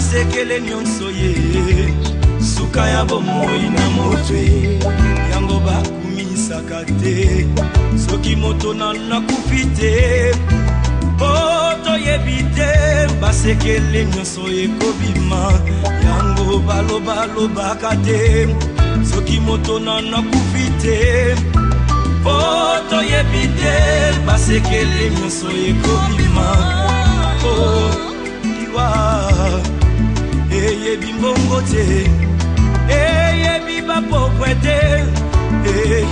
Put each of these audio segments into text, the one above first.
basekele nyonso ye suka ya bomoi na motwe yango bakumisaka te soki moto nakufi te poto yebi te basekele nyonso ekobima yango balobaka te soki moto nakufi te poto yebi te basekele nyonso ekobima yebi mbongo te yebi bapokwe te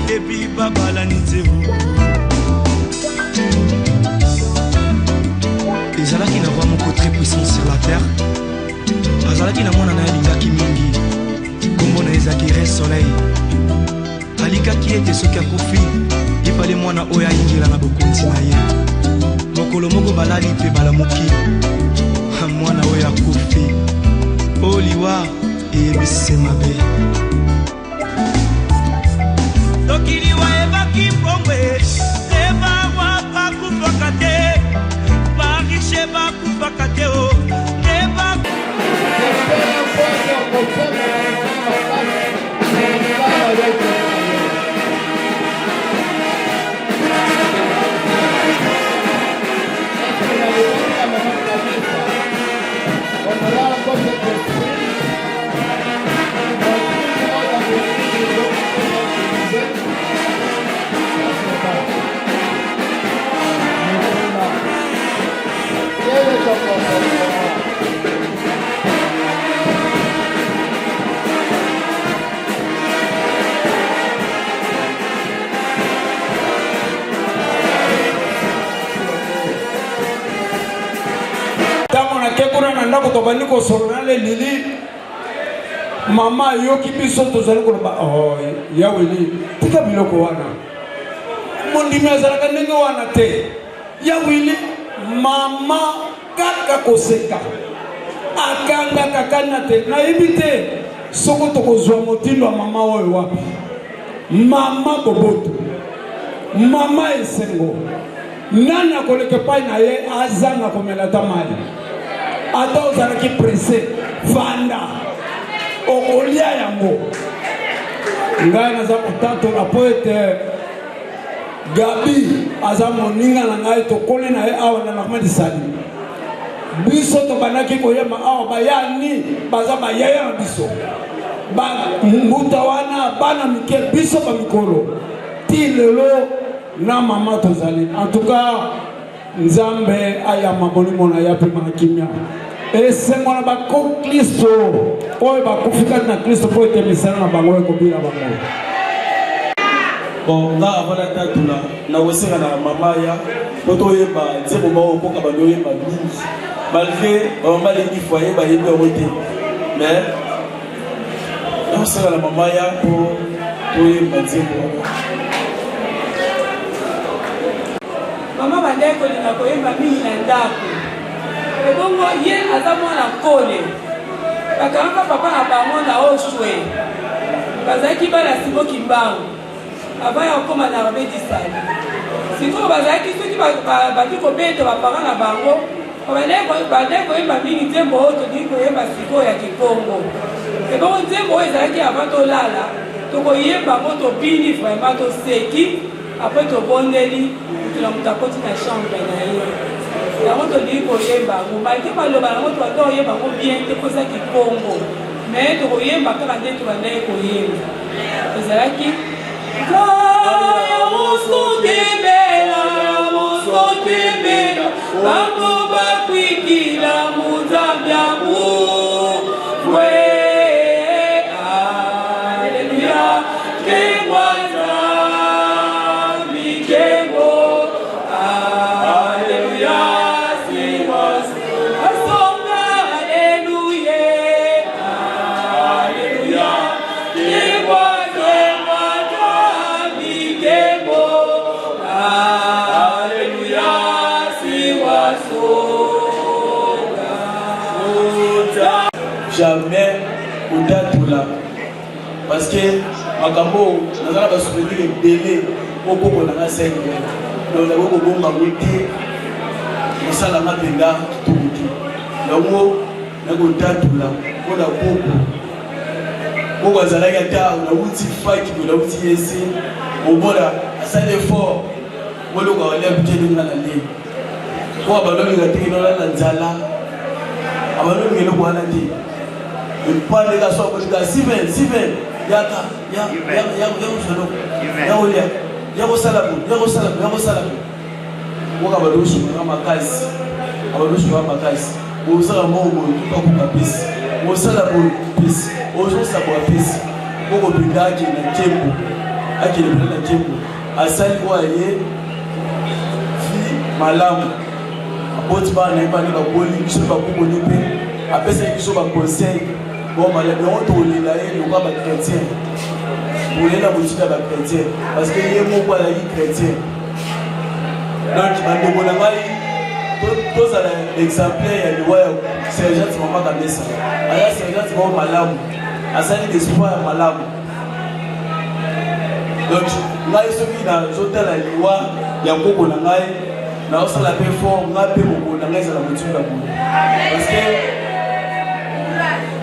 yebi babalani te ezalaki na roi moko très puissant sur la terre azalaki na mwana na ye alingaki mingi kombo na ezalaki re soleil alikaki ete soki akufi epale mwana oyo ayingela na bokonzi na ye mokolo moko balali mpe balamuki mwana oyo akufi oliwa eyebisi mabe soki liwa ebaki mbongwe te barwa bakufaka te bariche bakufaka te o te ndako tobandi kosolona le lili mama yoki biso tozali koloba yaweli tika biloko wana mondimi azalaka ndenge wana te yaweli mama kaka koseka akangaka kana te nayebi te soko tokozwa motindo ya mama oyo wapi mama boboto mama esengo nani akoleka epai na ye azanga komela ta mai ata ozalaki presse vanda okolia yango ngai naza kotatola po ete Gabi aza moninga na ngai tokoli na ye awa na Ahmed Sali biso tobandaki koyeba awa bayani baza bayaya na biso mbuta wana bana mike biso bamikolo ti lelo na mama tozali en tout cas nzambe ayama molimo na yapi makimia esengo na bako Kristo oyo bakufika na Kristo po ete misala na bango ekobila bango bon nga avant tatula na osenga na mama ya poto yeba nzebo ba okoka ba yeba mingi malgré mama lengi foyer ba yeba roté mais na osenga na mama ya po yeba nzebo mama bandeko linga koyemba mingi na ndako ebongo ye aza mwana kole bakanga papa na bango na oshwe bazalaki bana simoki mbangu ava ya okoma na babedisali sikoyo bazalaki soki baki kobeta bapara na bango bandeko koyemba mingi nzembo oyo todiki koyemba sikoyo ya kikongo ebongo nzembo oyo ezalaki ava tolala tokoyemba ngo tobini vraiment toseki apres tobondeli tuna mutu akoti na chambre na ye yango todiki koyemba ngo baliki baloba yango tobanda koyemba ngo bien te poza kikongo mais tokoyemba kaka nde tobandaki koyemba ezalaki bango bakwikila muzambiamu jamais au-delà parce que makambo nazala ba souvenir belé okoko na scène donc la boko bomba wiki musala mapenda tuki yango nakotatula mpona koko azalaki ata nauti faki nauti yesi omona asali effort moloka walia bitelinga na le po abalolinga teke nolala nzala abalolinga eloko wana te epandeka so akotika Steven yaka yakolia yakosala woka balosungaka makasi osala moko tukakuka pesi osala pesi ozosakola pesi okopinda akende na ntembo akende na ntembo asali oyo ye fi malamu aboti bana ye bane bakoli biso bakokoli mpe apesaki biso baconseil yango tokolela ye loka bachrétien tokolela motika ya bachrétien parce que ye moko azalaki chrétien donc bandeko na ngai tozala exemplaire ya liwa ya sergent mama Kamesa aya sergent moko malamu asali d'espoir ya malamu donc ngai soki nazotala liwa ya koko na ngai naosala mpe fort ngai mpe mokolo na ngai ezala motinga boye parce que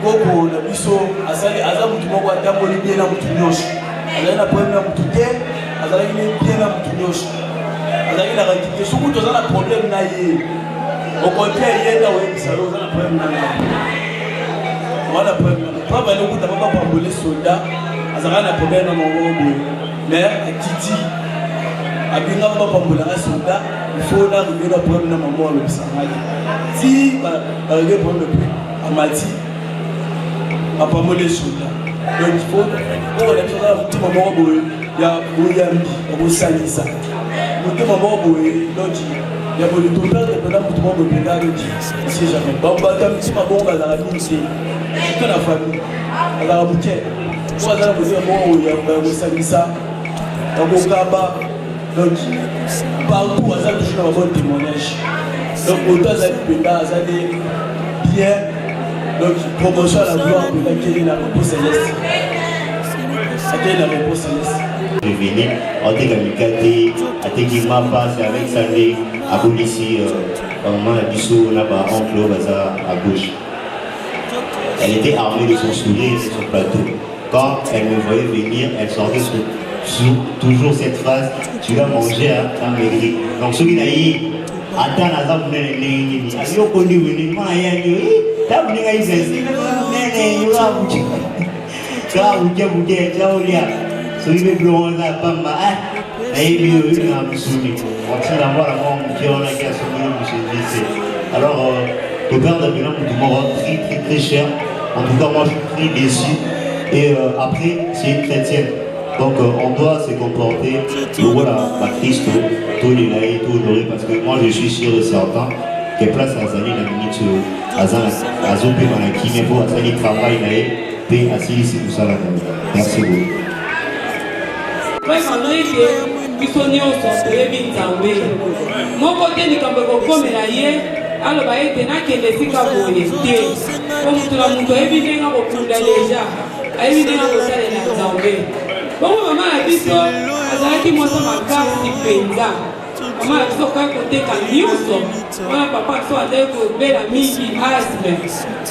koko na biso aza mutu moko atamboli bien na mutu nyonso azali na problème na mutu te azalaki bien na mutu nyonso azalaki na rakite soki toza na problème na ye au contraire ye na oyebisa yo oza na problème na ngai wana problème preuve alekuta papa pambole soldat azalaka na problème na mongo boye mais akiti abinga papa pambolaka soldat ifo na arrivé na problème na maman alobisa ngai ti arrivé problème pe amati apambole soldat donc il faut okolakisaka motema moko boye ya oyambi yakosalisa motema moko boye donc ya boye toperde mpena motu moko boye mpena aloki sie jamais bambata mitima bongo bazalaka mingi te surtout na famille bazalaka moke po bazala motema moko yakosalisa yakokaba donc partout aza toujours na babone témoignage donc auto azali mpena azali bien. Donc, promotion à la gloire de laquelle la repos céleste. Laquelle la repos céleste. Je venais, on dit que Mikati, à Tekima passe avec Sandé, à Boulissi, on a dit sur là-bas, en clos, à gauche. Elle était armée de son sourire et de son plateau. Quand elle me voyait venir, elle sortait sur toujours cette phrase, tu vas manger à maigrir. Donc, celui qui a dit, attends, attends, tabuninga izezi nene yura buke ka buke jaulia soibe blonda pamba na yebi na musuni wakila mbara mo mkiona kia somino musezi alors le père de Milan tout monde très cher en tout cas moi je suis très déçu et après c'est une chrétienne donc on doit se comporter voilà la Christ tout les tout honoré parce que moi je suis sûr et certain que place à Zali la minute à Zopé Manaki, mais pour Zali travail là et à Sili c'est tout ça là. Merci beaucoup. Vraiment, nous qui sommes mon côté du Cambodge comme la hier, alors bah il tenait que les Sika voyaient. Comme tout le monde est venu au coup déjà, est venu au côté de la Zambie. Bon maman a dit ça, Azaki moi ça m'a cassé penza. Maman a dit ça quand côté Kanyuso. Maman papa soit avec belle amie qui asthme.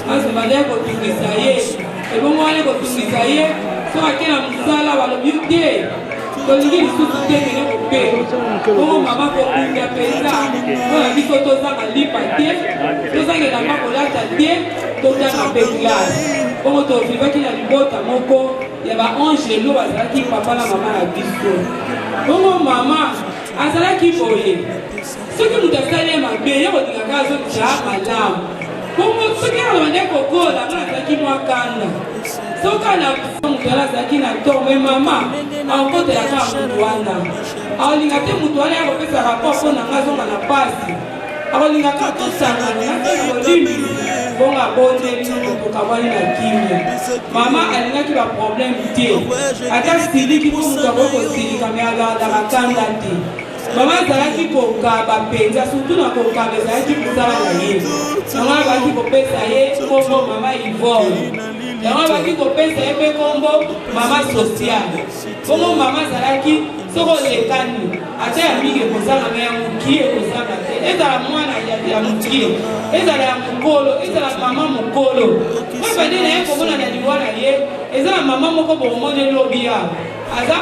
Asthme va dire que tu ça y est. Et bon moi les que tu ça y est. Soit qu'elle a musala va le beauté. Donc il dit tout est venu au pays. Bon maman pour une penza. On a dit que tout ça va lipater. Tout ça que la maman pour la tête. Tout ça va péclar. Bon to vivre qu'il a du bota moko. Il y a un ange de l'eau qui papa la maman a biso. Bon maman. Azala qui voyait. Ce que nous avons fait, ma bien, on dit la case de madame. Comment ce qui a donné coco, la main qui m'a canne. Ce qu'on a fait, on a qui n'a tombé maman. En côté de la carte de Douana. Alors, il a été moutoilé à faire un rapport pour la maison à la passe. Alors, il a tout ça, il a fait bon abonné pour avoir la kimme. Maman, elle n'a que le problème. Attends, c'est lui qui peut nous avoir aussi, comme elle a dans la candidate. Maman zalaki kokaba penza surtout na kokaba zalaki kusala na ye. Maman baki kopesa ye kombo mama Yvonne. Maman baki kopesa ye pe kombo mama social. Kombo mama zalaki soko lekani ata ya mingi ekozala me ya mokie ekozala te ezala mwana ya mokie ezala ya mokolo ezala mama mokolo oyo bade na ye komona na liwa na ye ezala mama moko bomoni elobi awa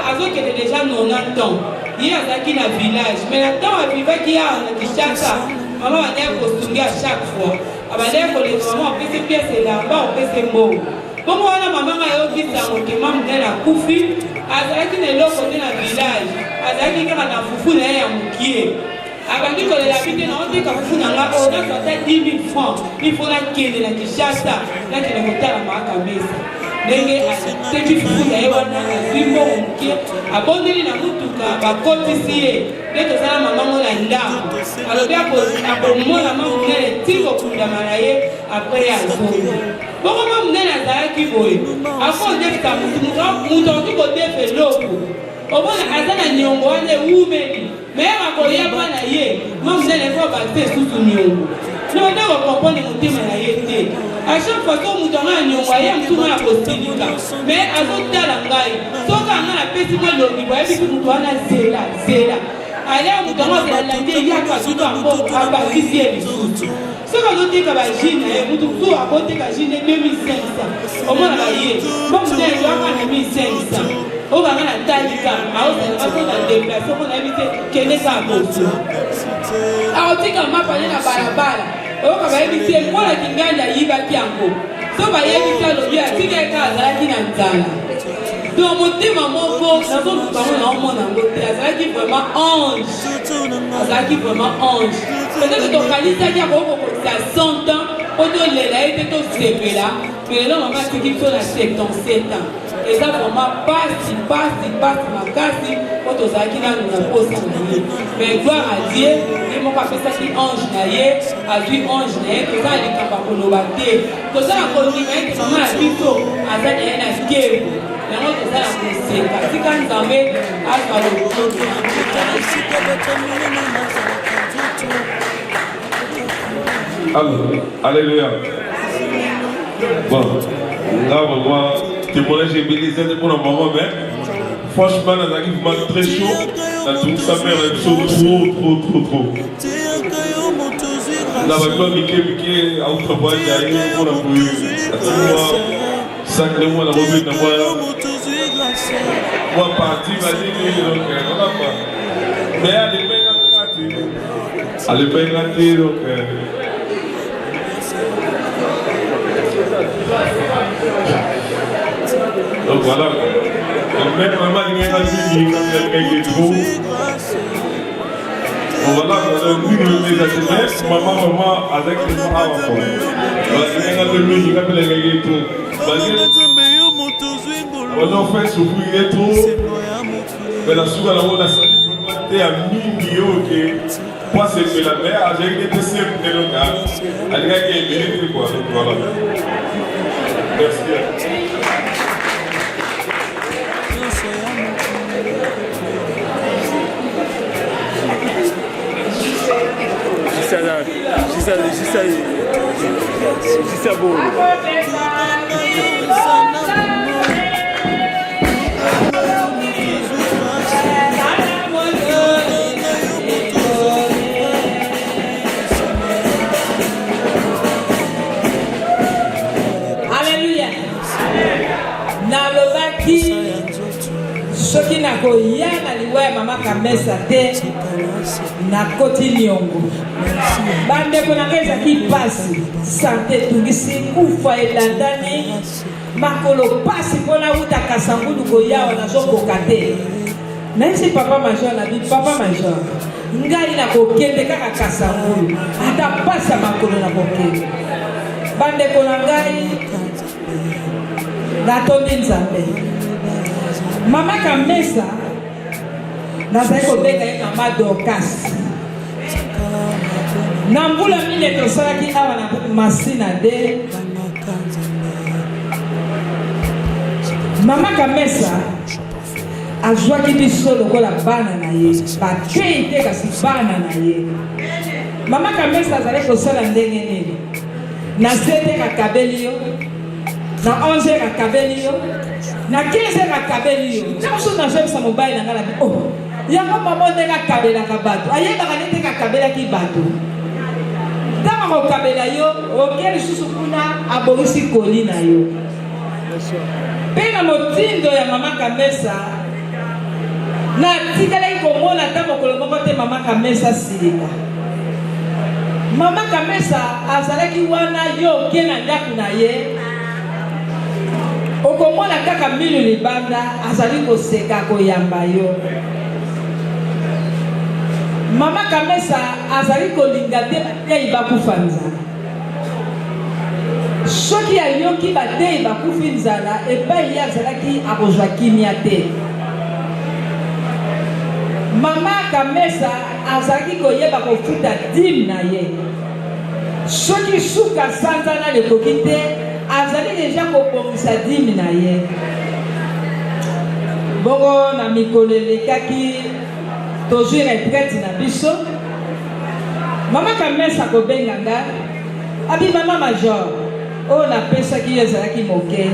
azokende deja 90 ans ye azalaki na village mais na ntango avivaki awa na Kinshasa mama bandeki kosungi à chaque fois abandeki koleka mama opesi piese elamba opesi mbongo bongo wana mama nga yokisango ke mama monene akufi azalaki na eloko te na village azalaki kaka na fufu na ye ya mokie abandi kolela bite na oteka fufu na nga oyo nasata 10 000 francs ifo nakende na Kinshasa nakende kotala Mama Mesa ndenge ateki fufu na ye wana azwi mbongo mokie abondeli na mutuka bakotisi ye nde tozala mama ngo na ndako alobi akomona mama monene ti kokundama na ye apres ye azongi bongo mama monene azalaki boye akodefisa mutu oki kodefa eloko obona aza na niongo wana ewumeli me ye makoyeba na ye mama monene fo base susu niongo nonde kokompone motema na ye te a chaque fois so mutu anga na niongo aye mutuma ya kosilika me azotala ngai soki anga napesi mwa lobi boyebiki mutu wana zela alea mutu anga azelandi eyaka sutu yango abakisi ye lisusu soki azoteka bajine ye mutu tu akoteka jine 2500 omona baye bomutene toyaka na 1500 oyo banga na talika aozala deplace oko nayebi te kende kaka kosu akotika mapane na balabala oyoka bayebi te mwana kinganja yibaki yango so bayebi te alobi atikaka azalaki na nzala donc motema moko nazolukango na omona yango te azalaki vraiment ange peut-être tokanisaki akokokotisa 100 ans po tolela ye te tosepela mais lelo mama atiki biso na 77 ans eza vraiment pasi makasi po tozalaki nanu na posa na ye mais gloire à Dieu ye moko apesaki ange na ye azwi ange na ye toza na likambo koloba te toza na kondima ete mama na biso aza na ye na kebo yango toza na koseka tika nzambe azwa lokoto Alléluia. Bon, là, moi, témoignage ébélisé pour le moment, mais franchement, on arrive vraiment très chaud. La toute sa mère est trop. Là, maintenant, Mickey, à autre point, il y a eu pour la bouille. Sacré, moi, la remise de moi, parti, va dire, donc, on n'a pas. Mais elle est bien gâtée, donc. Donc voilà, même maman il y a des trous. Voilà, nous nous mettons maman avec les parents. Voilà, il y a des trous. On a fait souffrir les trous. Mais la soupe à la bonne à millions que moi c'est que la mère a gagné des simples de l'ONU. Elle a gagné des milliers quoi. Voilà. Merci. Juste beau. soki nakoya na liwa ya Mama Mesa te nakoti niongo bandeko na ngai ezaki pasi sante tungisi kufa elandani makolo pasi mpona uta kasangulu koyawa nazokoka te naisi papa major na bi papa major ngai nakokende kaka kasangulu ata pasi ya makolo nakokende bandeko na ngai natondi nzambe Mama Mesa nazali kobenga ye mama Dorcas na mbula mine tosalaki awa na masina de Mama Mesa azwaki biso lokola bana na ye bakei te kasi bana na ye Mama Mesa azali kosala ndenge nini na 7 akabeli yo na 11 akabeli yo na 15 akabeli yo na so na jemsa mobile na ngala oh yango mama ndenge akabelaka bato ayebaka nete akabelaki bato ntango akokabela yo oke lisusu kuna abongisi koli na yo mpe na motindo ya mama Kamesa natikalaki komona ata mokolo moko te mama Kamesa silika. Mama Kamesa azalaki wana yo oke na ndako na ye okomona kaka milu libanda azali koseka koyamba yo. Mama Kamesa azali kolinga te bateyi bakufa nzala. Soki ayoki bateyi bakufi nzala epai ye azalaki akozwa kimia te. Mama Kamesa azalaki koyeba kofuta dime na ye. Soki suka sanza na lekoki te azali deja kobongisa dime na ye. Bongo na mikolo elekaki tozwi retraite na biso. Mama Kamesa kobenga nga abi mama major oyo napesaki yo ezalaki moke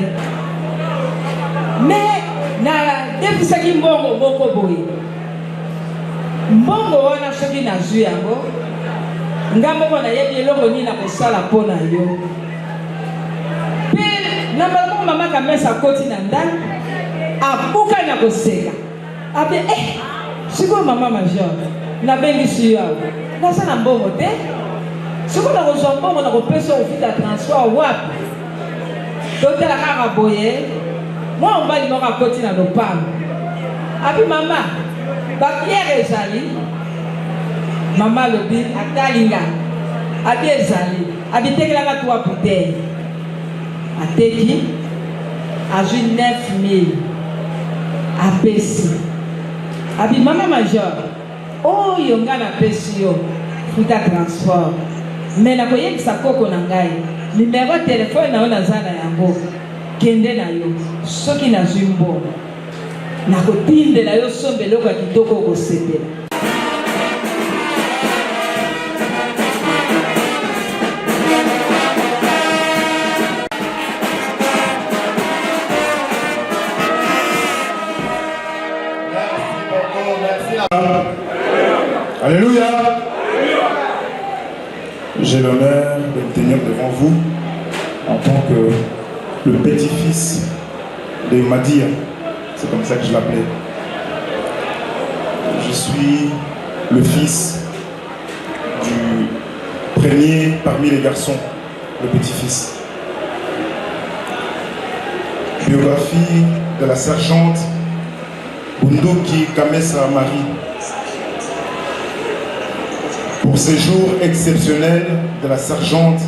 me nadefisaki mbongo moko boye. Mbongo wana soki nazwi yango nga moko nayebi eloko nini nakosala mpo na yo. Mpe na mbala moko mama Kamesa akoti na ndako abuka na koseka abe sikoyo mama major nabengisi yo awa naza na mbongo te sikoyo nakozwa mbongo nakopesa ofita transport wapi totala kaka boye mwa mobali moko akoti na lopango abi mama bapiere ezali mama alobi atalinga abi ezali abi tekelaka 3 bouteille ateki azwi 9000 apesi abi mama major oyo nga napesi yo futa transport me nakoyebisa koko na ngai numero telefone na yo naza na yango kende na yo soki nazwi mbongo nakotindela yo sombe eloko ya kitoko okosepela. Alléluia. J'ai l'honneur de me tenir devant vous en tant que le petit-fils de Madia. C'est comme ça que je l'appelais. Je suis le fils du premier parmi les garçons, le petit-fils. Biographie de la sergente Bunduki Kamesa Marie. Pour ces jours exceptionnels de la sergente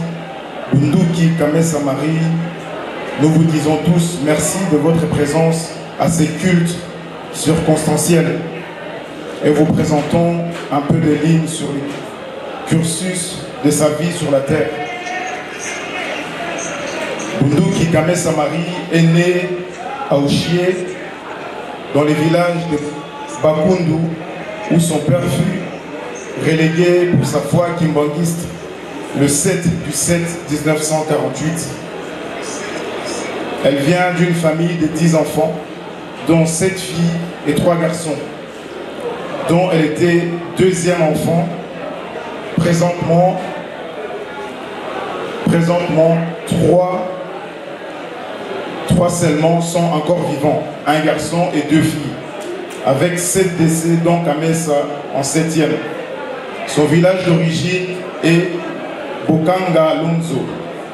Bunduki Kamesa Marie, nous vous disons tous merci de votre présence à ces cultes circonstanciels et vous présentons un peu de lignes sur le cursus de sa vie sur la terre. Bunduki Kamesa Marie est né à Ouchié, dans le village de Bakundu, où son père fut relégué pour sa foi kimbanguiste le 7 du 7 1948. Elle vient d'une famille de 10 enfants, dont 7 filles et 3 garçons, dont elle était deuxième enfant. Présentement 3 seulement sont encore vivants, un garçon et 2 filles, avec 7 décès, dont Kamesa en 7e. Son village d'origine est Bokanga Lonzo,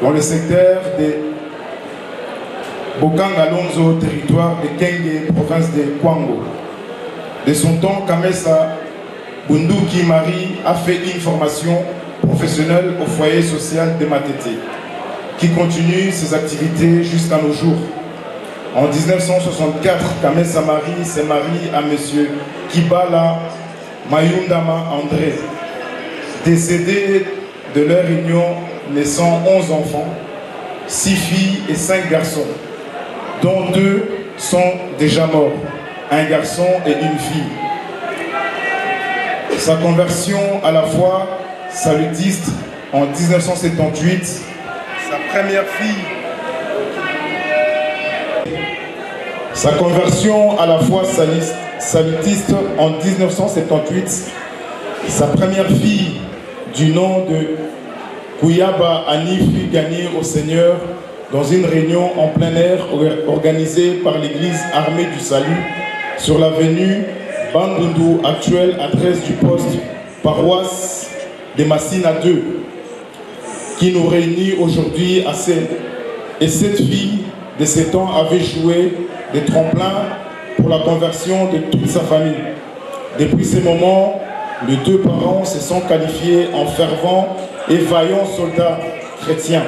dans le secteur de Bokanga Lonzo, territoire de Kenge, province de Kwango. De son temps, Kamesa Bunduki Marie a fait une formation professionnelle au foyer social de Matete, qui continue ses activités jusqu'à nos jours. En 1964, Kamesa Marie s'est mariée à M. Kibala Mayundama André. Décédé de leur union, naissant 11 enfants, 6 filles et 5 garçons, dont 2 sont déjà morts, un garçon et une fille. Sa conversion à la foi salutiste en 1978, sa première fille, Sa conversion à la foi salutiste en 1978, sa première fille du nom de Kouyaba Annie fut gagnée au Seigneur dans une réunion en plein air organisée par l'église Armée du Salut sur l'avenue Bandundu, actuelle adresse du poste paroisse des Massines à 2, qui nous réunit aujourd'hui à Seine. Et cette fille de 7 ans avait joué des tremplins pour la conversion de toute sa famille. Depuis ce moment, les deux parents se sont qualifiés en fervents et vaillants soldats chrétiens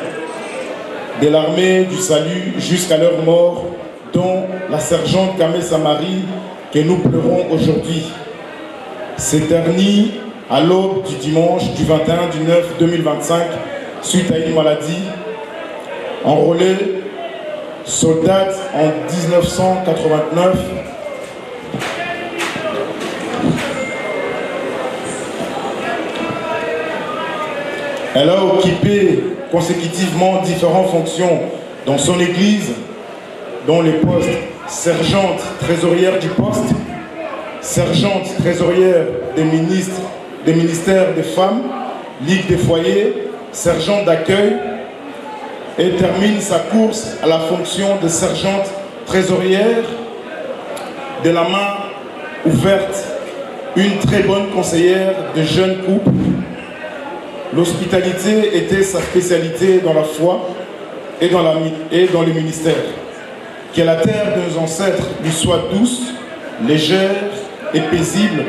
de l'armée du salut jusqu'à leur mort, dont la sergente Kamesa Marie que nous pleurons aujourd'hui. S'éternit à l'aube du dimanche du 21/9/2025 suite à une maladie, enrôlée soldate en 1989. Elle a occupé consécutivement différentes fonctions dans son église, dont les postes sergente trésorière du poste, sergente trésorière des ministères des femmes, ligue des foyers, sergente d'accueil, et termine sa course à la fonction de sergente trésorière, de la main ouverte, une très bonne conseillère de jeunes couples. L'hospitalité était sa spécialité dans la foi et dans les ministères. Que la terre de nos ancêtres lui soit douce, légère et paisible,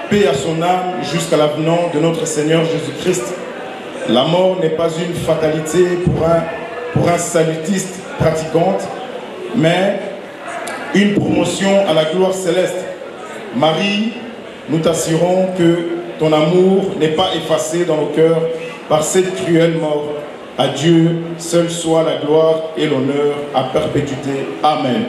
paix à son âme jusqu'à l'avenant de notre Seigneur Jésus-Christ. La mort n'est pas une fatalité pour un salutiste pratiquante, mais une promotion à la gloire céleste. Marie, nous t'assurons que ton amour n'est pas effacé dans nos cœurs par cette cruelle mort. À Dieu seul soit la gloire et l'honneur à perpétuité. Amen. Amen.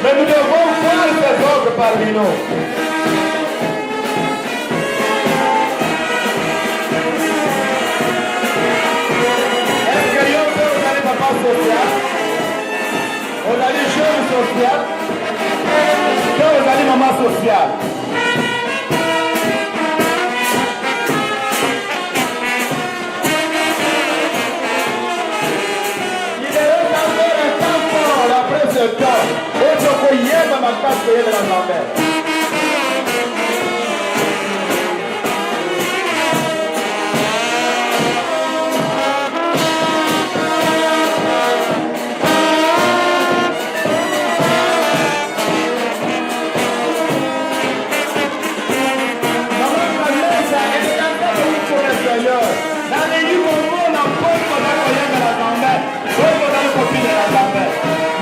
Mais nous devons voir ces ordres parmi nous. Est-ce que nous allons papa social? On a les jeunes social. Que vous allez maman social? Il est encore un temps fort après ce temps. Yema makasi yema na Nzambe.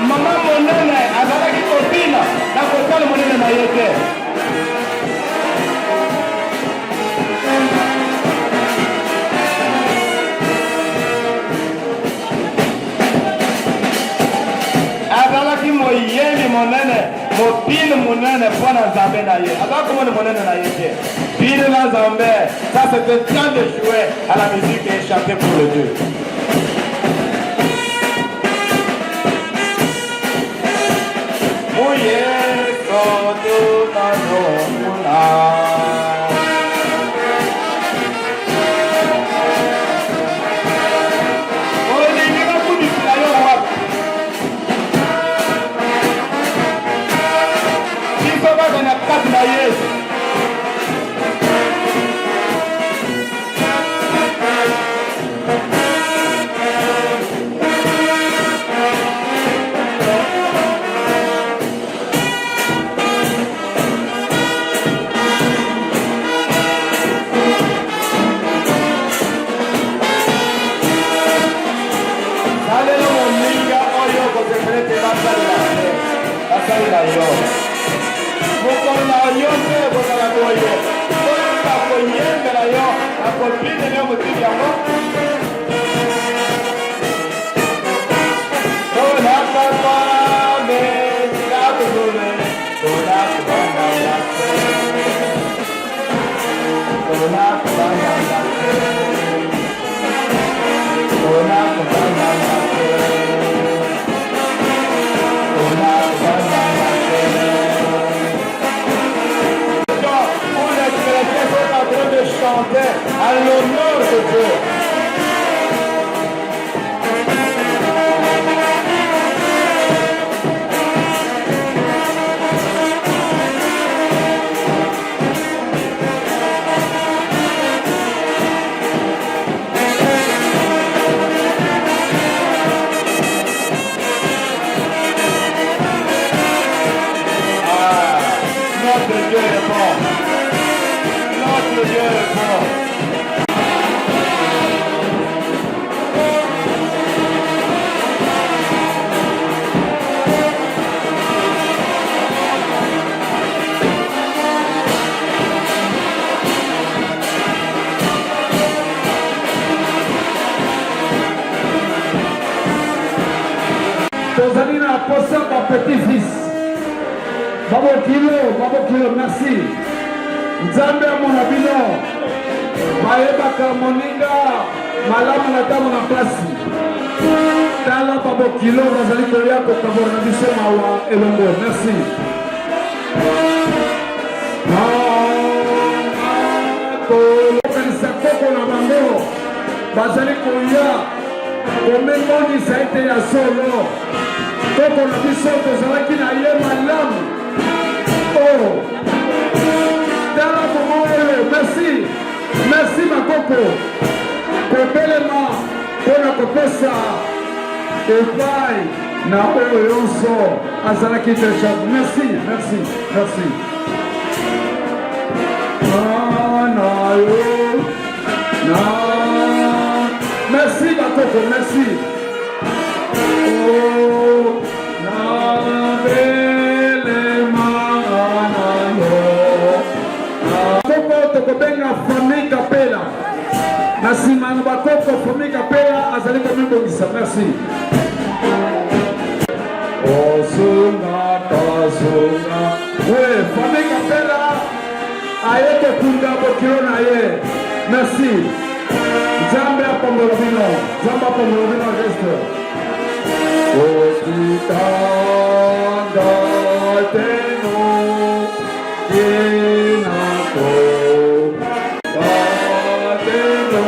Maman monene azalaki kopina na kotala monene na ye te. Azalaki moyembi monene mopine monene mpo na Nzambe na ye. Azalaki komona monene na ye te. Pine na Nzambe, ça c'était le temps de jouer à la musique et chanter pour le Dieu. mokolo yo mpe kozala boye oyo akoyembela yo akobinela yo motiki yango tolakakame tilakuzule tolakubandalase tolakubandalase tolakubandalase de chanter à l'honneur de Dieu. Notre Dieu est bon. Notre Dieu est bon. tozali na posa ba petit-fils babokilo merci nzambe amona bino bayebaka moninga malamu na ntango na mpasi tala babokilo bazali kolia kokabora na biso mawa elongo merci kokanisa koko na bango bazali kolia komemonisa ete ya solo koko na biso tozalaki na ye malamu tala komo oyo merci makoko kopelema mpona kopesa epai na oyo nyonso azalaki télécharge merci merci bakoko merci tokobenga famille kapela na nsima na bakoko famille kapela azali komibongisa merci osunga we famille kapela aye kokunda bokilo na ye merci nzambe apambola bino geste okitanda teno yenako ateno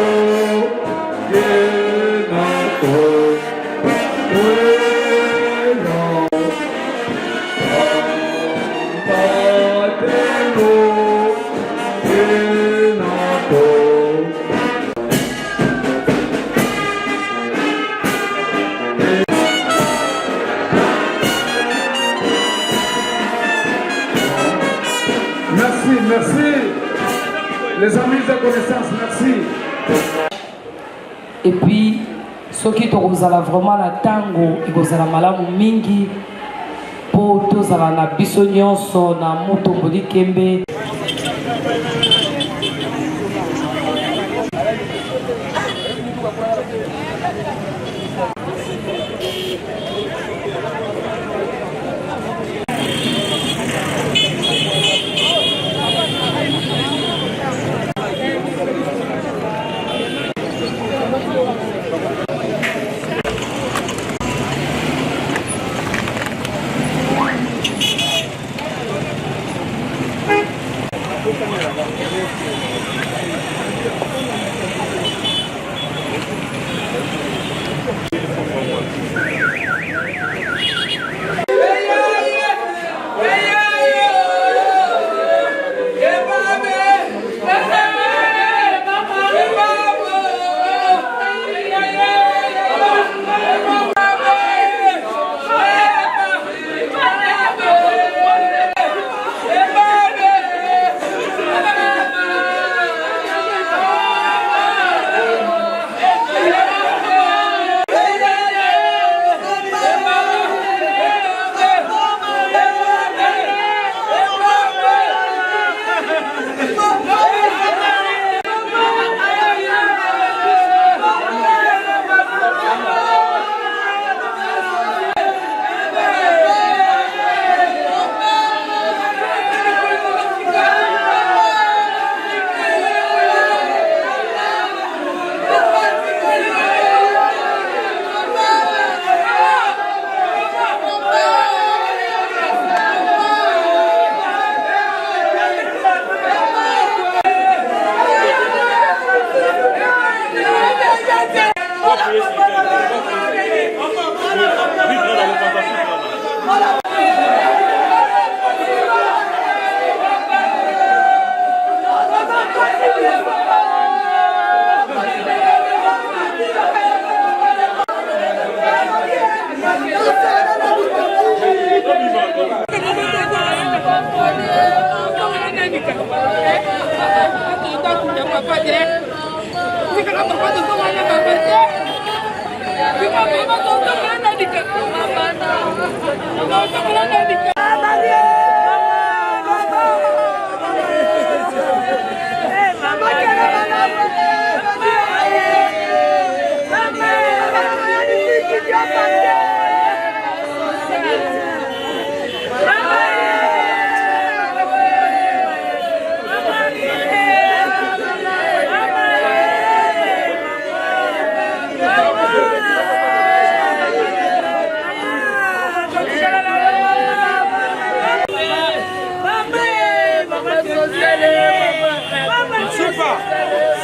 yenako weno ateno yenako. Merci, les amis de connaissance, merci. Et puis, ceux qui ont vraiment la tango, ils ont malamu mingi, pour tous la biso nyonso na moto bodi kembe.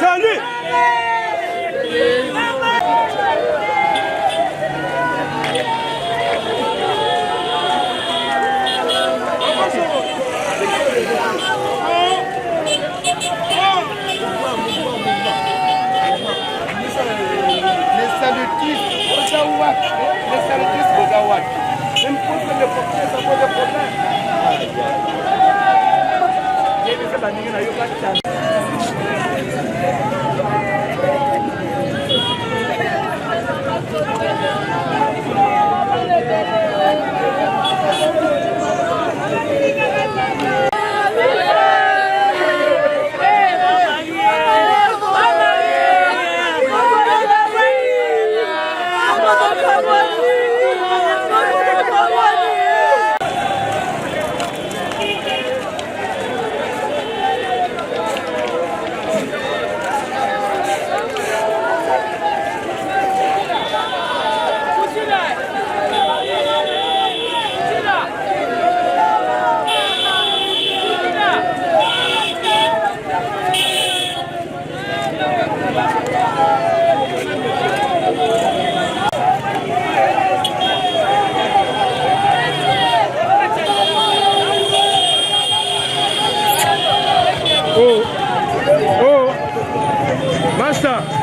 Salut. Basta.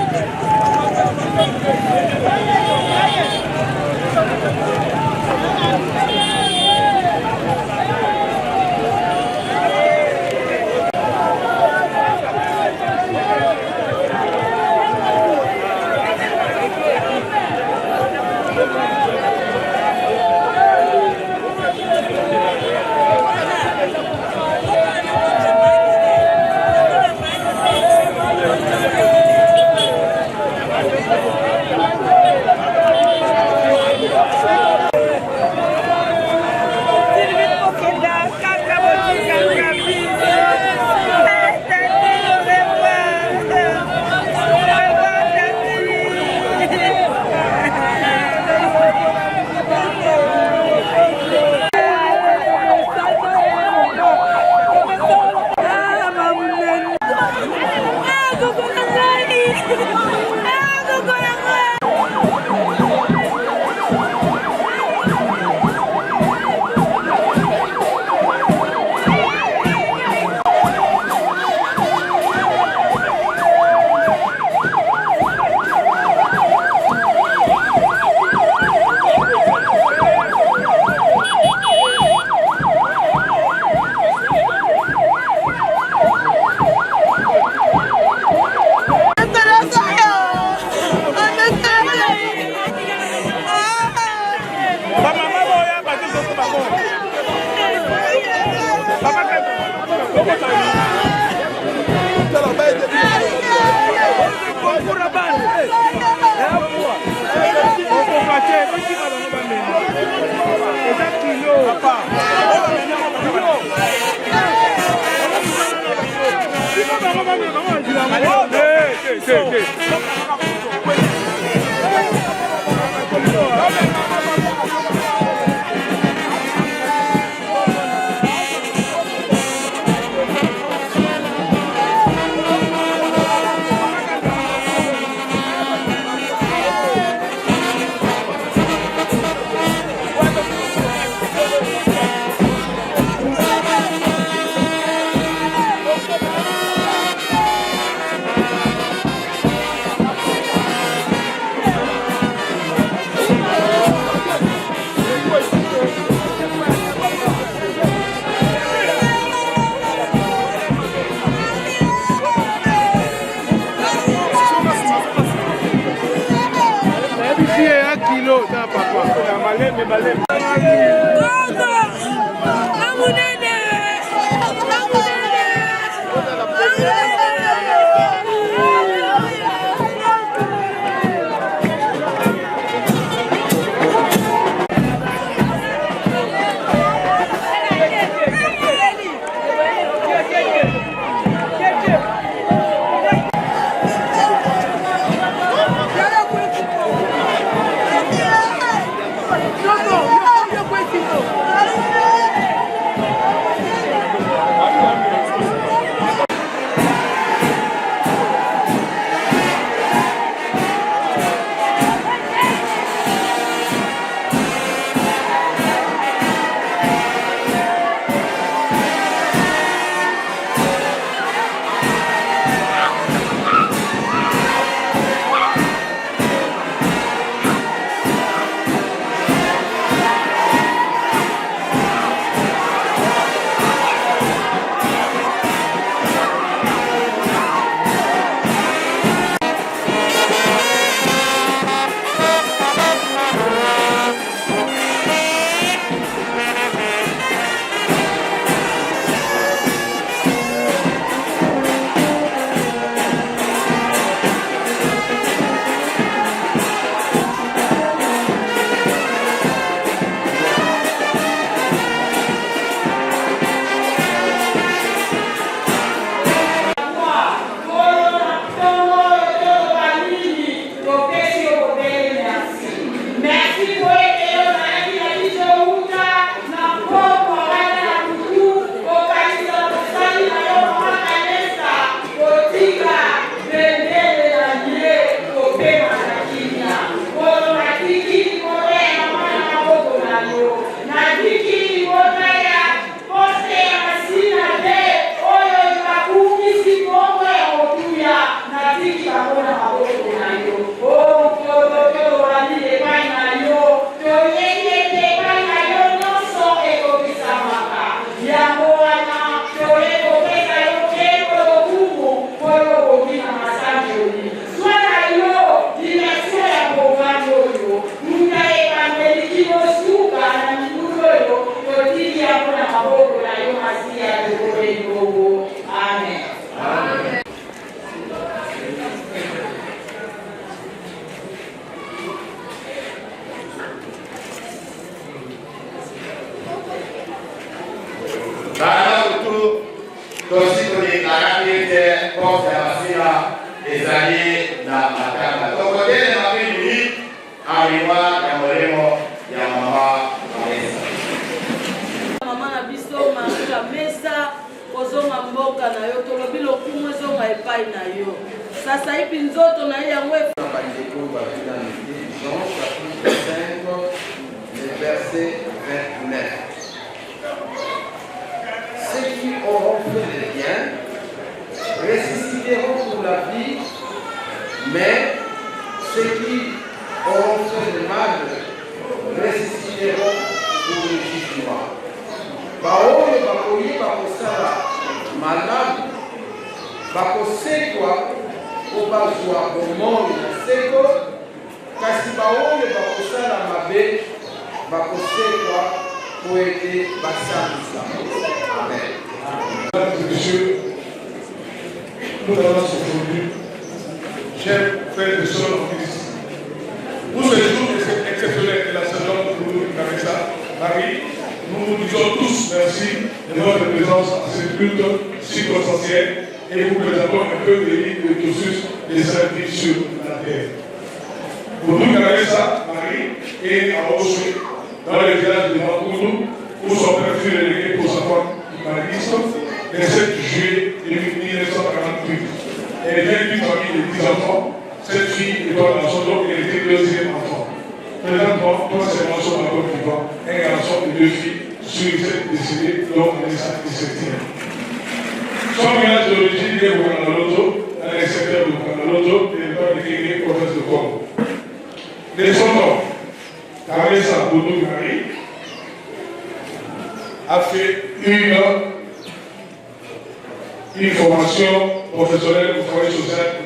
une formation professionnelle au foyer social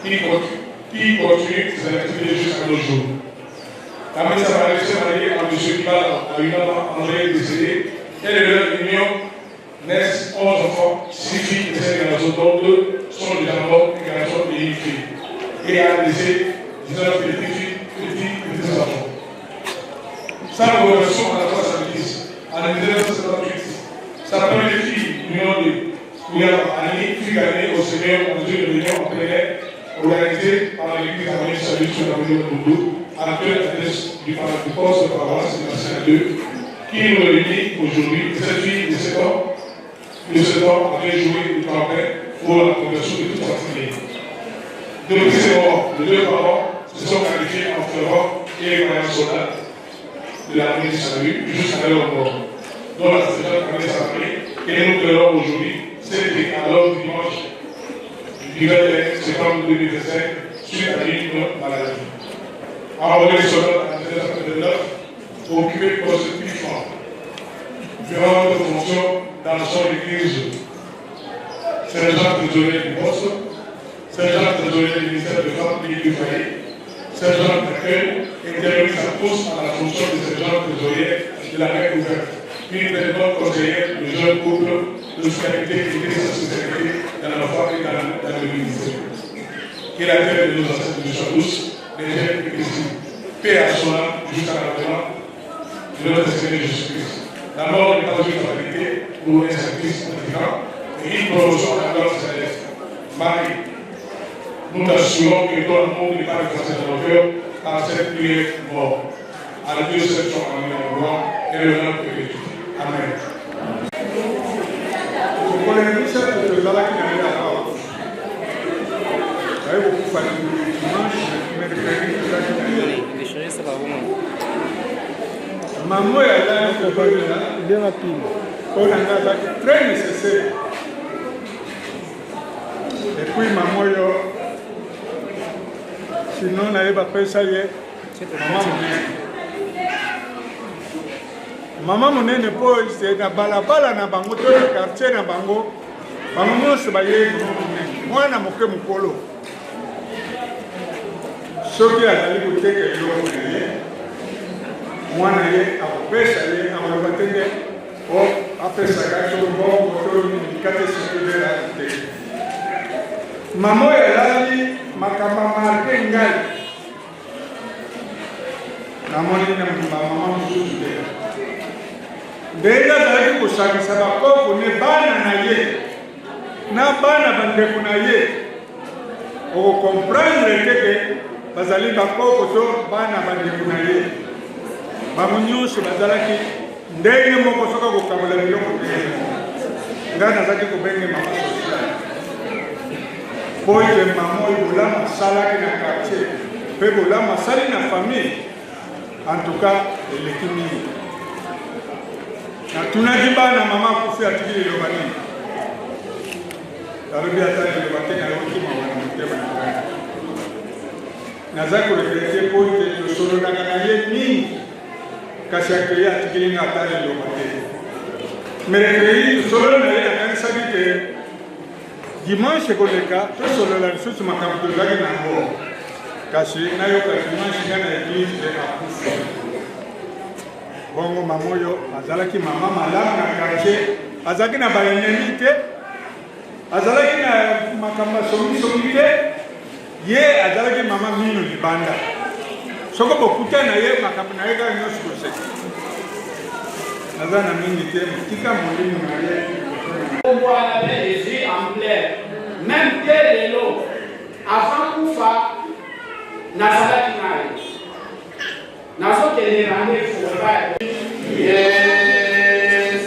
qui continue ses activités jusqu'à nos jours. Camille Savaré s'est mariée à M. Kibala, à une André décédé. Elle et leur union naissent 11 enfants, 6 filles et 5 garçons, dont 2 sont déjà morts, un garçon et une fille. Et a laissé 19 petits enfants. Sa révélation en 1970, en 1978, sa première fille, l'union de Annie, fut gagnée au Seigneur en Dieu de l'union en plein air, organisée par l'église Avenue Salut sur la rue de Boudou, actuelle adresse du poste de paroisse de Marseille 2, qui nous réunit aujourd'hui. Cette fille de 7 ans, avait joué du campin pour la conversion de toute sa famille. Depuis ces morts, les 2 parents se sont qualifiés en fervents et croyants soldats de l'armée du salut jusqu'à leur mort, dont la Seigneur connaît sa famille, et nous pleurons aujourd'hui. C'était alors dimanche du 21 septembre 2025, suite à une maladie. Envoyé sur l'ordre en 1929 pour occuper le poste de puissant, durant notre fonction dans son église. Sergent trésorier du poste, sergent trésorier du ministère de femmes et du foyer, sergent d'accueil, et termine sa course à la fonction de sergent trésorier de la main ouverte. Une belle bonne conseillère de jeunes couples, l'hospitalité et de sa société dans l'enfant et dans le ministère. Que la terre de nos ancêtres nous soit douce, légère et paisible. Paix à son âme jusqu'à l'avènement de notre Seigneur Jésus-Christ. La mort n'est pas une fatalité pour un sacrifice pratiquant et une promotion à la gloire céleste. Marie, nous t'assurons que ton amour n'est pas effacé dans nos cœurs par cette prière mort. À Dieu seul soit la gloire et le nom perpétuel. Amen. Kukolekisha tutozalaki na yeye hapa. Kwa hivyo kufa ni dimanche mercredi tutaki na yeye. Maman ya la kubadilika ndio napima. Ona ngaza très nécessaire. Et puis maman yo sinon na yeba pesa ye Mama monene po c'est na balabala na bango to na quartier na bango bango nyonso baye mwana moke mokolo soki azali koteka eloko na ye mwana ye akopesa ye akoloba tenge o apesaka to bongo to kate sikudela te mama oyo alali makambo marke ngai namoni na mama mosusu te ndenge azalaki kosangisa bakoko ne bana na ye na bana bandeko na ye okokomprendre teke bazali bakoko to bana bandeko na ye bango nyonso bazalaki ndenge moko soka kokabola biloko te ngai nazalaki kobenge mama social po ete mama oyo bolamu asalaki na quartier mpe bolamu asali na famille en tout cas eleki mingi natunaki bana mama akufi atikili eloba nini alobi ata eloba te nayoki mawana motema na ngai naza koregrete po ete tosololaka na ye mingi kasi akeye atikili nga ata eloba te merekredi tosolo na ye nakanisaki te dimanche koleka tosolola lisusu makambo tozalaki nango kasi nayoka dimanche nga na eglise akufi bongo mama oyo azalaki mama malamu na quartier azalaki na baennemi te azalaki na makambo songisongi te ye azalaki mama mino libanda soko bokuta na ye makambo na ye kaka nyonso koseki naza na mingi te tika molimo na ye Voilà, les yeux en plein. Même dès l'eau, avant Koufa, Nazareth Nari. Nazareth est rendez-vous. Yes,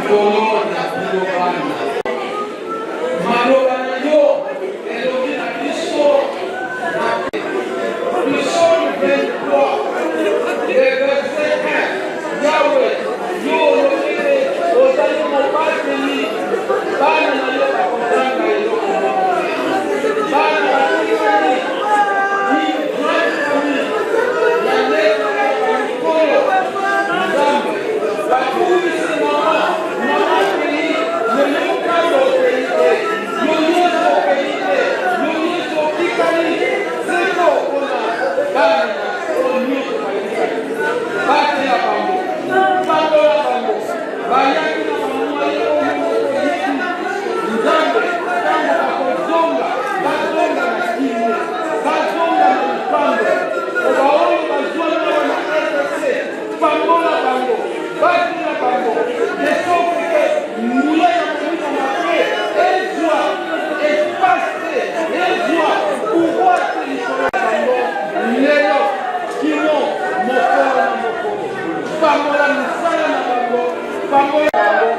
likolo na bino bana maloba na yo elobi na biso biso 23 le verset 1 yawe yo olobile ozali mobateli bana na yo bakotanga eloko bana batikali ni grande famille ya ndeko ya mikolo nzambe bakumisi mama mama pei yeyokando pei te yoyeso pei te yoyeso tikali seko mpona bana onyonso balikali batela bango bangola bango bayaki na bamwali oyo nzambe ntango bakozonga bazonga na kimia bazonga na lipambe oba oyo bazwanawa na rdc bangola bango batela bango desokeke nguya ya komina mabe ezwa espace ezwa pouvoir te likolo ya bango lelo kino mokolo na mokolo bangola misala na bango bangola bango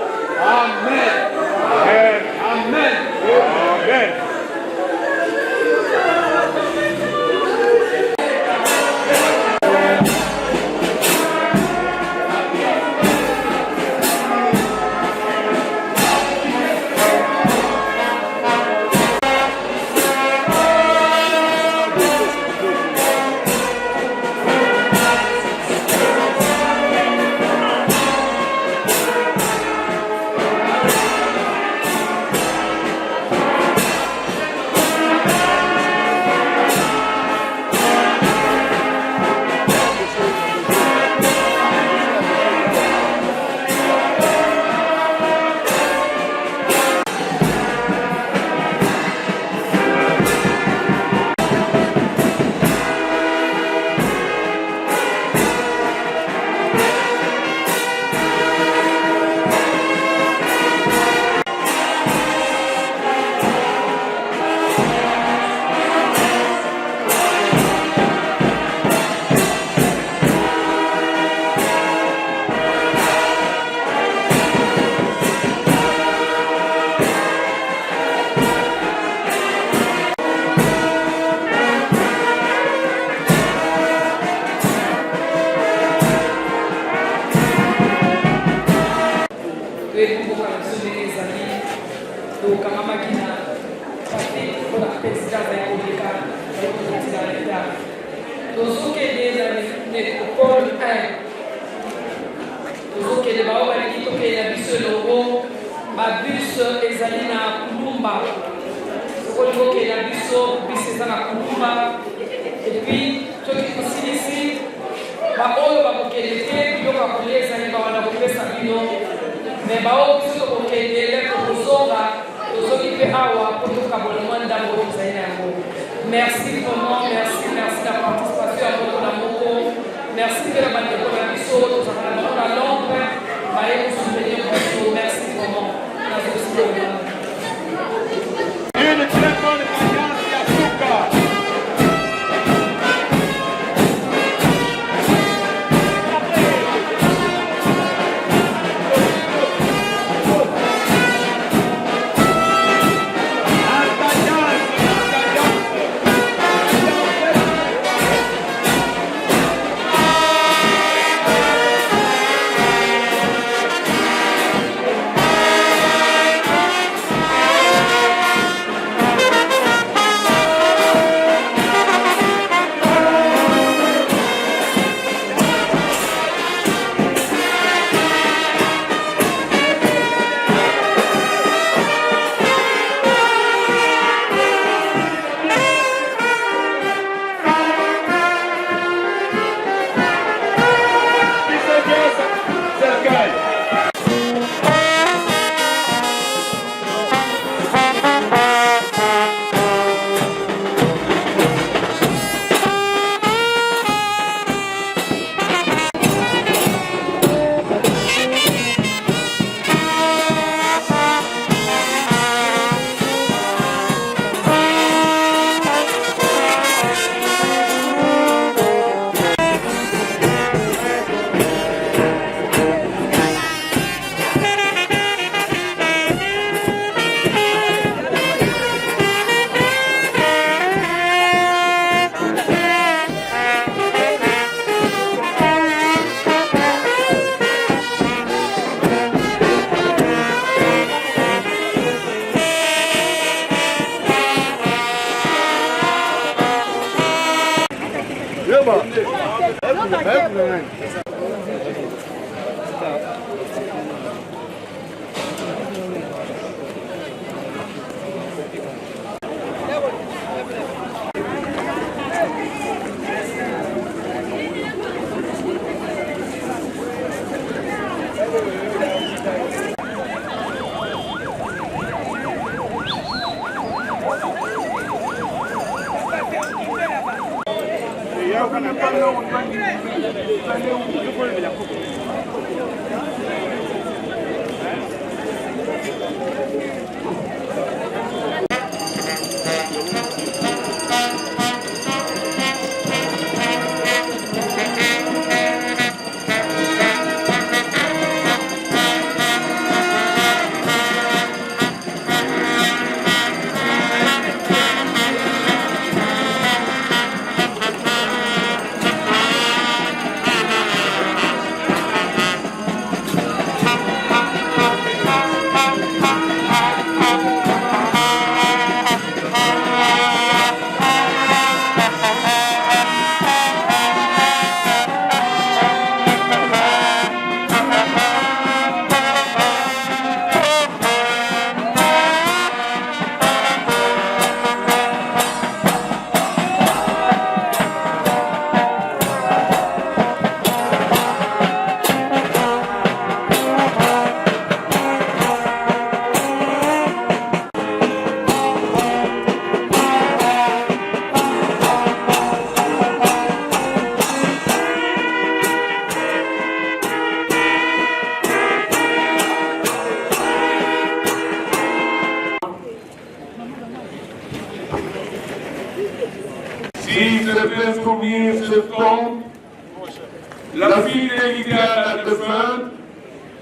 amen amen amen amen. Merci vraiment, merci de la participation à votre amour. Merci de la bande de la mission, la langue, merci vraiment. Une très bonne alliance Yasuka. bien souvenir ce temps, la fidélité à la défunte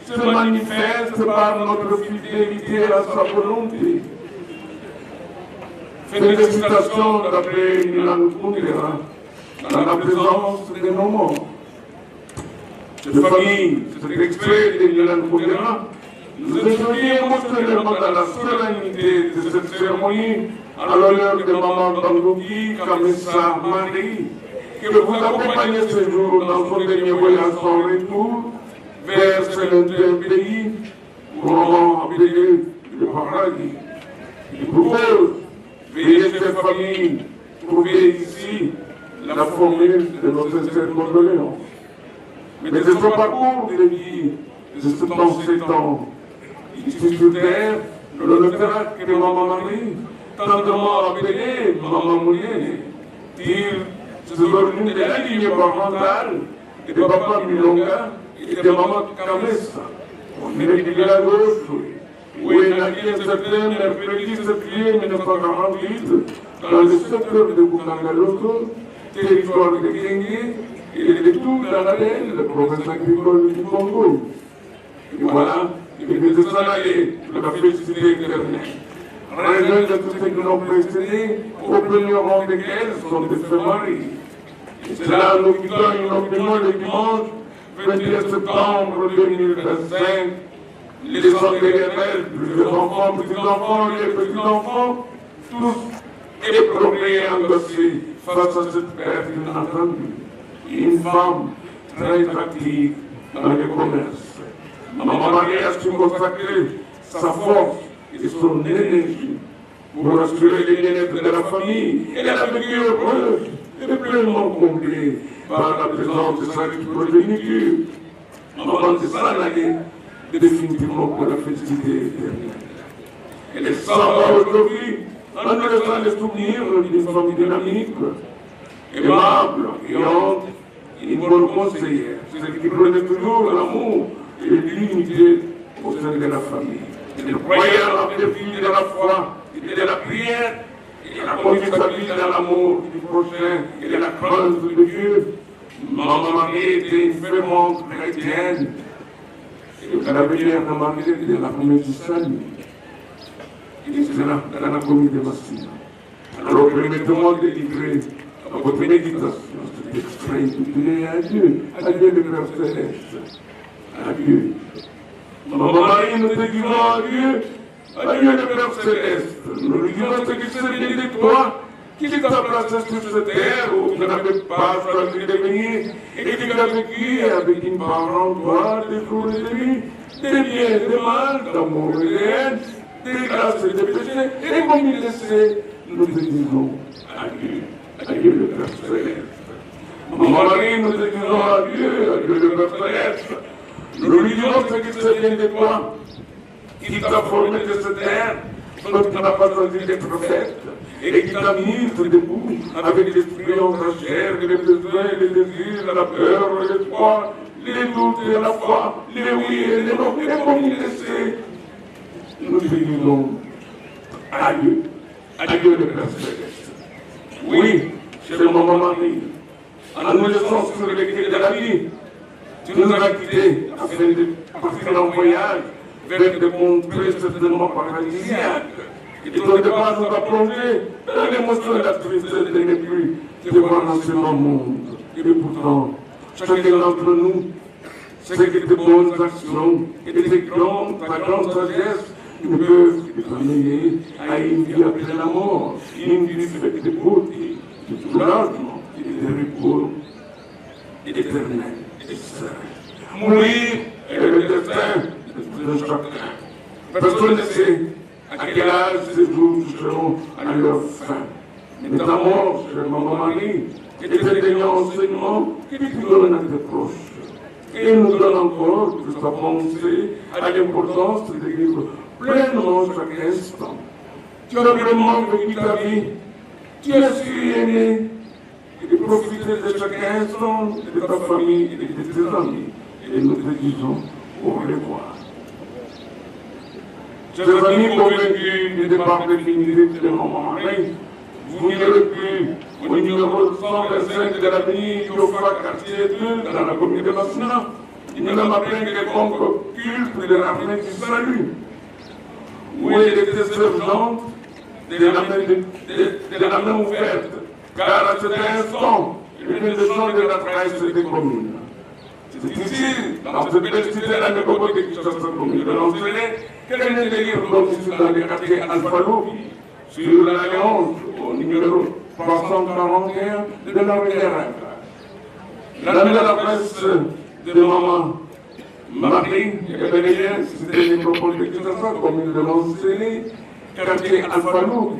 se manifeste par notre fidélité à sa volonté. Félicitations d'après Milan Kundera dans la présence de nos morts. De famille, cet extrait de Milan Kundera nous est émotionnellement dans la solennité de cette cérémonie à l'honneur de Maman Bangouki Kamessa Marie, qui vous accompagnez ce jour dans son dernier voyage sans retour vers ce lointain pays où Maman a appelé le paradis. Il propose veiller cette famille, trouver ici la formule de nos sincères condoléances. Mais de son parcours de vie, de ce temps, ces temps, ici sur terre, le frère que Maman Marie, tendrement appelé Maman Moulienne, dire ce l'origine de la lignée parentale et de Papa Milonga et de Maman Kamessa. On est du village où est naquit un certain mercredi 7 juillet 1948 dans le secteur de Bukangaloto, territoire de Kenge et de tout dans la province agricole du Congo. Et voilà, il est de s'en aller de la félicité éternelle. Raison de tous ceux qui l'ont précédé, au premier rang desquels sont des frères Marie. Et cela nous donne opinion le dimanche 21 septembre 2025, les enfants les enfants, petits-enfants, les petits-enfants, tous éprouvés et engossés face à cette perte inattendue. Une femme très active dans le commerce. Maman Marie a su consacrer sa force et son énergie pour assurer le bien-être de la famille. Elle a vécu heureuse et pleinement comblée par la présence de sa progéniture. Maman de s'en aller définitivement pour la félicité éternelle. Elle est sans aujourd'hui en nous laissant les souvenirs d'une famille dynamique, aimable, brillante, une bonne conseillère, celle qui prenait toujours l'amour et l'unité au sein de la famille. Elle croyait à la vertu de la foi et de la prière, et elle a conduit sa vie dans l'amour du prochain et de la crainte de Dieu. Maman Marie était une fervente chrétienne, et elle avait l'air de Marie de la famille du salut. Et c'est là, dans la commune de Massina. Alors permettez-moi de livrer à votre méditation cet extrait intitulé Adieu, adieu le Père Céleste. Adieu. Maman Marie, nous te disons adieu, adieu le Père Céleste. Nous lui disons ce qui serait de toi, qui t'a placé sur cette terre où tu n'avais pas choisi de venir et qui t'a vécu avec une parole, toi, des jours et des nuits, des biens, des mal, d'amour et de haine, des grâces et des péchés, et comme il le sait, nous te disons adieu, adieu le Père Céleste. Maman Marie, nous te disons adieu, adieu le Père Céleste. Nous lui disons ce qui se vient de toi, qui t'a formé de cette terre, dont tu n'as pas choisi d'être faite, et qui t'a mis debout avec l'esprit en ta chair, les besoins, les désirs, la peur, l'espoir, les doutes et la foi, les oui et les non, et comme il le sait, nous te disons adieu, adieu le Père Céleste. Oui, chère Maman Marie, en nous laissant sur les quais de la vie, tu nous as quittés afin de partir en voyage vers des mondes très certainement paradisiaques. Et ton départ nous a plongé dans l'émotion et la tristesse de ne plus te voir dans ce monde. Et pourtant, chacun d'entre nous sait que de bonnes actions et ta grande sagesse nous peuvent t'amener à une vie après la mort, une vie faite de beauté, de soulagement et de repos et d'éternel. Mourir est le destin de chacun. Personne ne sait à quel âge ces jours seront à leur fin. Mais ta mort, chère Maman Marie, est le dernier enseignement que tu donnes à tes proches. Et nous donne encore toute sa pensée à l'importance de vivre pleinement chaque instant. Tu as vraiment vécu ta vie, tu as su aimer, et de profiter de chaque instant de ta famille et de tes amis. Et nous te disons au revoir. Chers amis convaincus du départ définitif de Maman Marie, vous n'irez plus au numéro 125 de l'avenue Yofa, quartier 2, dans la commune de Massina. Il ne m'a appris quelconque culte de la fin du salut. Où il était urgente de la main ouverte, car à cet instant, il était le sang de la trahison des communes. C'est ici, dans cette belle cité de la métropole de Kinshasa, commune de l'Ancelé, que le délire consiste dans les quartiers Alpha-Lou, sur la Léonce, au numéro 341 de la Vénérac. La nouvelle adresse de maman Marie, Gabrielle, cité de la métropole de Kinshasa, commune de l'Ancelé, quartier Alpha-Lou.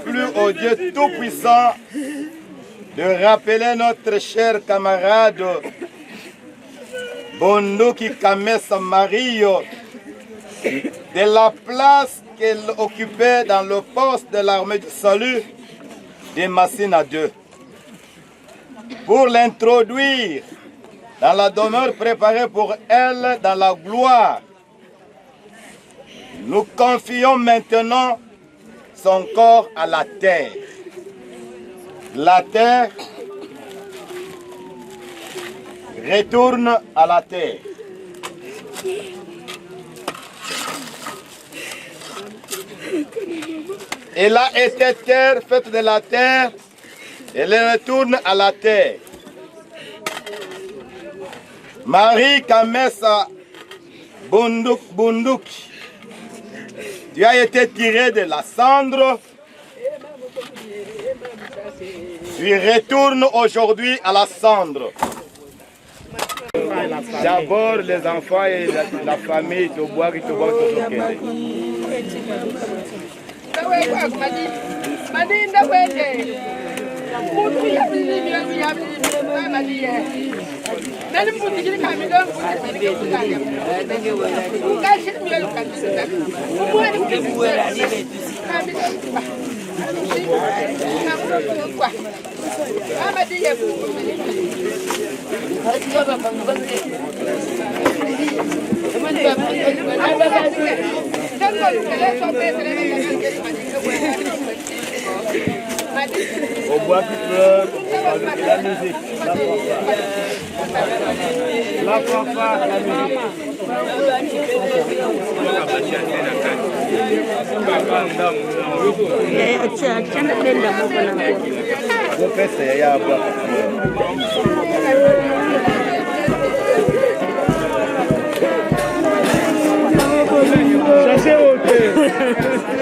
Plus au Dieu Tout-Puissant de rappeler notre cher camarade Bonduki Kamesa Mario de la place qu'elle occupait dans le poste de l'armée du salut de Massina 2 pour l'introduire dans la demeure préparée pour elle dans la gloire. Nous confions maintenant son corps à la terre. La terre retourne à la terre. Elle a été terre, faite de la terre, elle retourne à la terre. Marie Kamesa Bunduki, tu as été tiré de la cendre, tu puis retourne aujourd'hui à la cendre. D'abord les enfants et la famille te boire et te boire au bois qui pleure, la musique, la fanfare, la musique. Chassez au thé.